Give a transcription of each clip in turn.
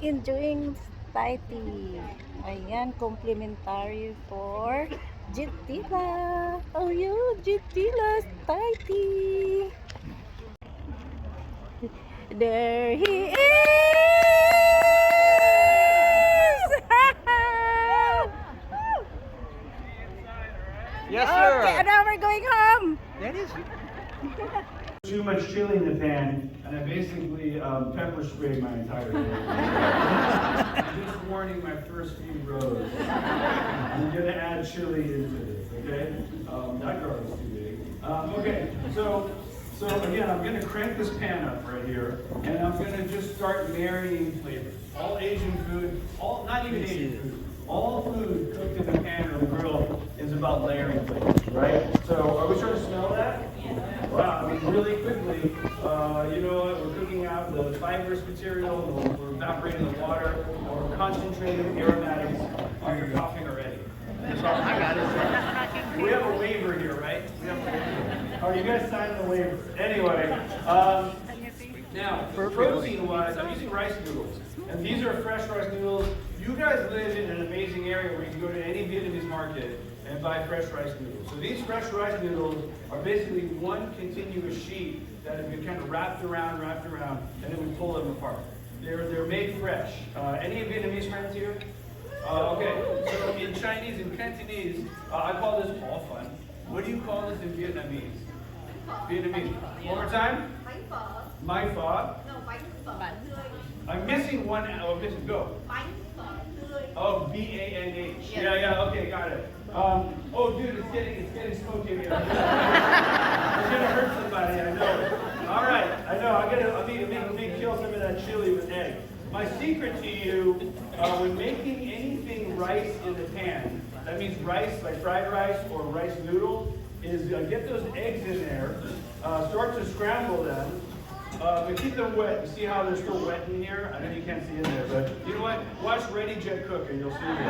enjoying Thai tea. Ayan, complimentary for Jitila. Oh, you, Jitila's Thai tea. There he is! Yes, Okay, sir. now we're going home. That is. Too much chili in the pan, and I basically pepper sprayed my entire head. Just warning my first few rows. I'm gonna add chili into this, okay? That garlic's too big. Okay, so again, I'm gonna crank this pan up right here, and I'm gonna just start marrying flavors. All Asian food, not even Asian food, all food cooked in the pan or the grill is about layering flavors, right? So are we starting to smell that? Wow, I mean, really quickly, you know what, we're cooking out the fibrous material, we're evaporating the water, we're concentrating the aromatics. Oh, you're coughing already. I got it. We have a waiver here, right? We have a waiver. Oh, you guys signed the waiver. Anyway, now, protein-wise, I'm using rice noodles. And these are fresh rice noodles. You guys live in an amazing area where you can go to any Vietnamese market and buy fresh rice noodles. So these fresh rice noodles are basically one continuous sheet that have been kind of wrapped around, and then we pull them apart. They're made fresh. Any Vietnamese friends here? Okay, so in Chinese, in Cantonese, I call this hor fun. What do you call this in Vietnamese? Vietnamese. One more time? My pho. No, bánh phở tươi. I'm missing one. Oh, missing. Go. Bánh phở tươi. Oh, B-A-N-H. Yeah, okay, got it. Oh, dude, it's getting smoky in here. It's gonna hurt somebody, I know. All right, I know. I'm gonna kill some of that chili with egg. My secret to you, when making anything rice in the pan, that means rice, like fried rice or rice noodle, is get those eggs in there, start to scramble them, but keep them wet. You see how they're still wet in here? I know you can't see in there, but you know what? Watch Ready Jet Cook and you'll see it.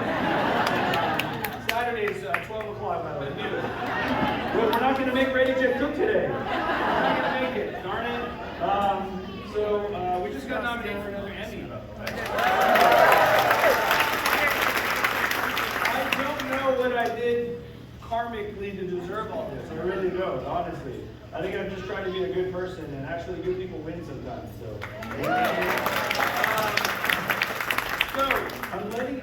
Saturday's 12 o'clock, by the way. Well, we're not going to make Ready Jet Cook today. We're not going to make it, darn it. So we just got nominated for another Emmy. I don't know what I did karmically to deserve all this. I really don't, honestly. I think I'm just trying to be a good person, and actually good people win sometimes. So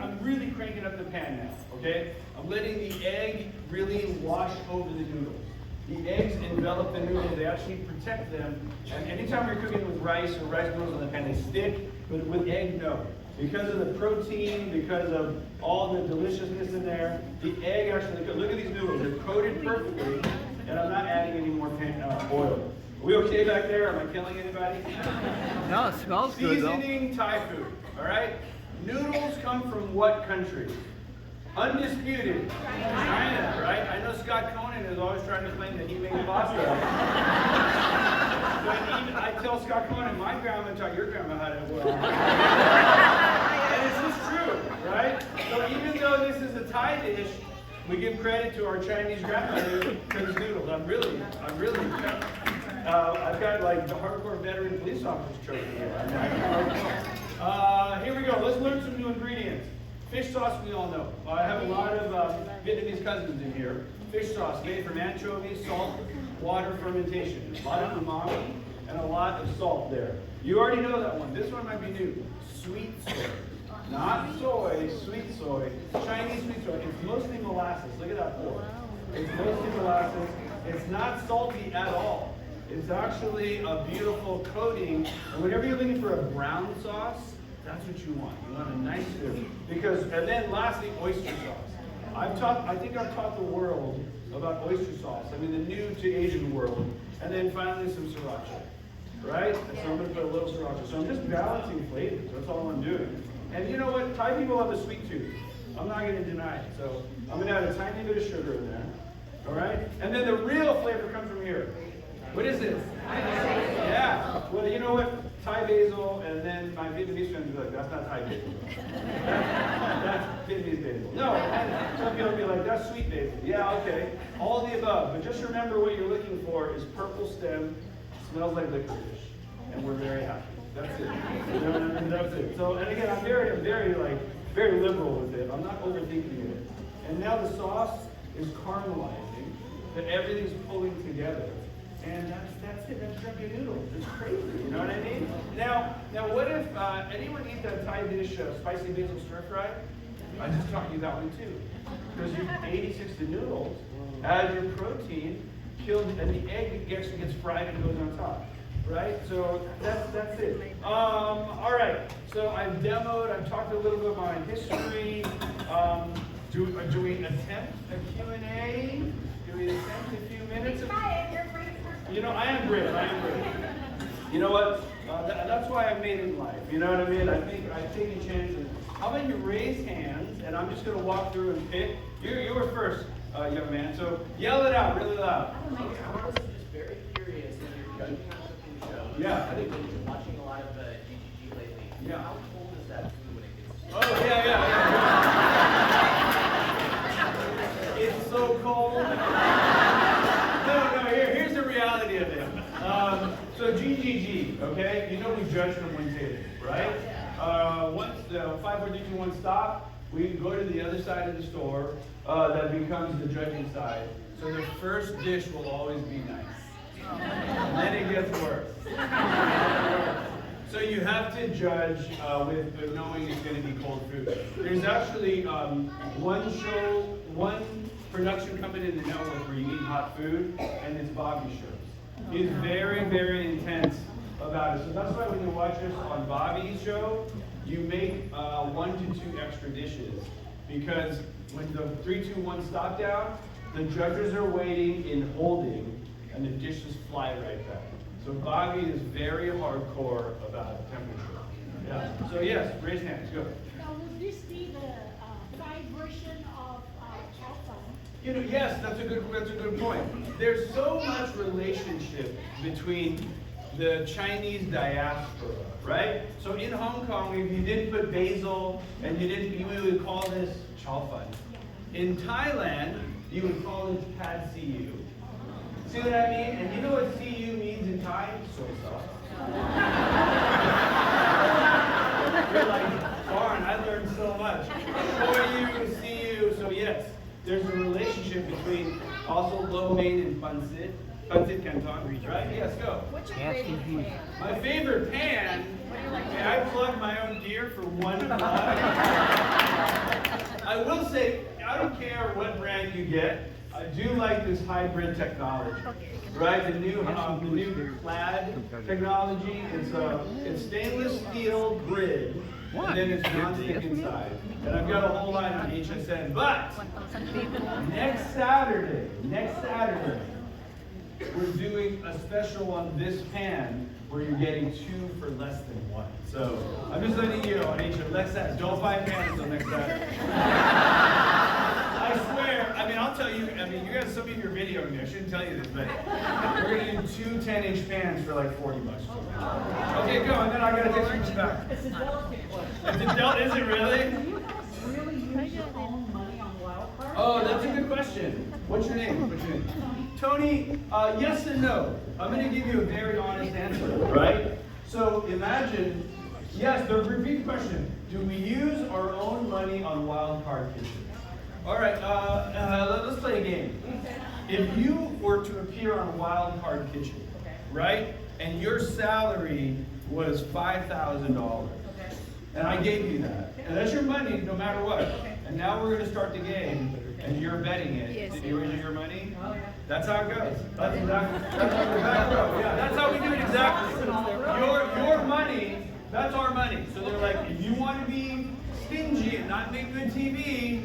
I'm really cranking up the pan now, okay? I'm letting the egg really wash over the noodles. The eggs envelop the noodles, they actually protect them. And anytime you're cooking with rice or rice noodles in the pan, they stick, but with egg, no. Because of the protein, because of all the deliciousness in there, the egg actually, look at these noodles, they're coated perfectly, and I'm not adding any more oil. Are we okay back there? Am I killing anybody? No, it smells good though. Seasoning Thai food, all right? Noodles come from what country? Undisputed. China, right? I know Scott Conan is always trying to claim that he made pasta. But even, I tell Scott Conan, my grandma taught your grandma how to boil. And it's just true, right? So even though this is a Thai dish, we give credit to our Chinese grandmother for these noodles. I've got like the hardcore veteran police officer trophy here. Here we go. Let's learn some new ingredients. Fish sauce, we all know. I have a lot of Vietnamese cousins in here. Fish sauce made from anchovies, salt, water, fermentation. A lot of umami and a lot of salt there. You already know that one. This one might be new. Sweet soy. Not soy, sweet soy. Chinese sweet soy. It's mostly molasses. Look at that bowl. It's mostly molasses. It's not salty at all. It's actually a beautiful coating. And whenever you're looking for a brown sauce, that's what you want. You want a nice food. And then lastly, oyster sauce. I think I've taught the world about oyster sauce. I mean, the new to Asian world. And then finally, some sriracha. Right? And so I'm going to put a little sriracha. So I'm just balancing flavors. That's all I'm doing. And you know what? Thai people have a sweet tooth. I'm not going to deny it. So I'm going to add a tiny bit of sugar in there. All right? And then the real flavor comes from here. What is this? Yeah. Well, you know what? Thai basil, and then my Vietnamese friends will be like, that's not Thai basil. That's Vietnamese basil. No, some people will be like, that's sweet basil. Yeah, okay. All the above. But just remember what you're looking for is purple stem, smells like licorice, and we're very happy. That's it. That's it. So, and again, I'm very liberal with it. I'm not overthinking it. And now the sauce is caramelizing, that everything's pulling together. And that's it. That's drunken noodles. It's crazy. You know what I mean? Now what if anyone eat that Thai dish, spicy basil stir fry? I just taught you that one too. Because you 86 the noodles, add your protein, and the egg actually gets fried and goes on top. Right? So that's it. All right. So I've talked a little bit about my history. Do we attempt a Q&A? Do we attempt a few minutes? You know, I am Brit. You know what? That's why I made it in life. You know what I mean? I think I'm taking chances. How about you raise hands, and I'm just going to walk through and pick. You were first, young man. So yell it out really loud. Okay, I'm honestly just very curious when you're judging on cooking shows. Yeah. I think I've been watching a lot of GGG lately. Yeah. How cold is that food when it gets? Oh, yeah. It's so cold. No, here's the reality of it. So GGG, okay? You know we judge from one table, right? Once the 5, 4, 3, 2, 1 stop, we go to the other side of the store. That becomes the judging side. So the first dish will always be nice. And then it gets worse. So you have to judge with knowing it's going to be cold food. There's actually one production company in the network where you eat hot food, and it's Bobby's shows. He's very, very intense about it. So that's why when you watch us on Bobby's show, you make 1 to 2 extra dishes. Because when the 3, 2, 1 stop down, the judges are waiting in holding, and the dishes fly right back. So Bobby is very hardcore about temperature. Yeah. So yes, raise hands. Go. Now, would this be the fried version of chow fan? You know, yes, that's a good point. There's so much relationship between the Chinese diaspora, right? So in Hong Kong, if you didn't put basil and you would call this chow fan. In Thailand, you would call it pad see ew. See what I mean? And you know what CU means in Thai? Soy sauce. You're like, darn, I learned so much. For you, CU. So yes, there's a relationship between also lo mein and pancit. Pancit Canton, right? Yes, go. What's your favorite pan? My favorite pan, may I plug my own gear for one plug? I will say, I don't care what brand you get. I do like this hybrid technology, right? The new clad technology. It's stainless steel grid, and then it's non-stick inside. And I've got a whole line on HSN. But next Saturday, we're doing a special on this pan where you're getting 2 for less than 1. So I'm just letting you know on HSN. Next Saturday, don't buy pans until next Saturday. I swear, I'll tell you, you guys, some of you are videoing me, I shouldn't tell you this, but we're going to do 2 10-inch pans for like $40. Okay, go, and then I got to take some back. It's a delicate one. It's adult, is it really? Do you really use your own money on wild card? Oh, that's a good question. What's your name? Tony, yes and no. I'm going to give you a very honest answer, right? So imagine, yes, repeat the question. Do we use our own money on Wild Card Kitchen? All right, let's play a game. If you were to appear on Wild Card Kitchen, right, and your salary was $5,000, and I gave you that, and that's your money no matter what, and now we're going to start the game, and you're betting it. Yes. Did you raise your money? That's how it goes. That's how we do it exactly. Your money, that's our money. So they're like, if you want to be stingy and not make good TV,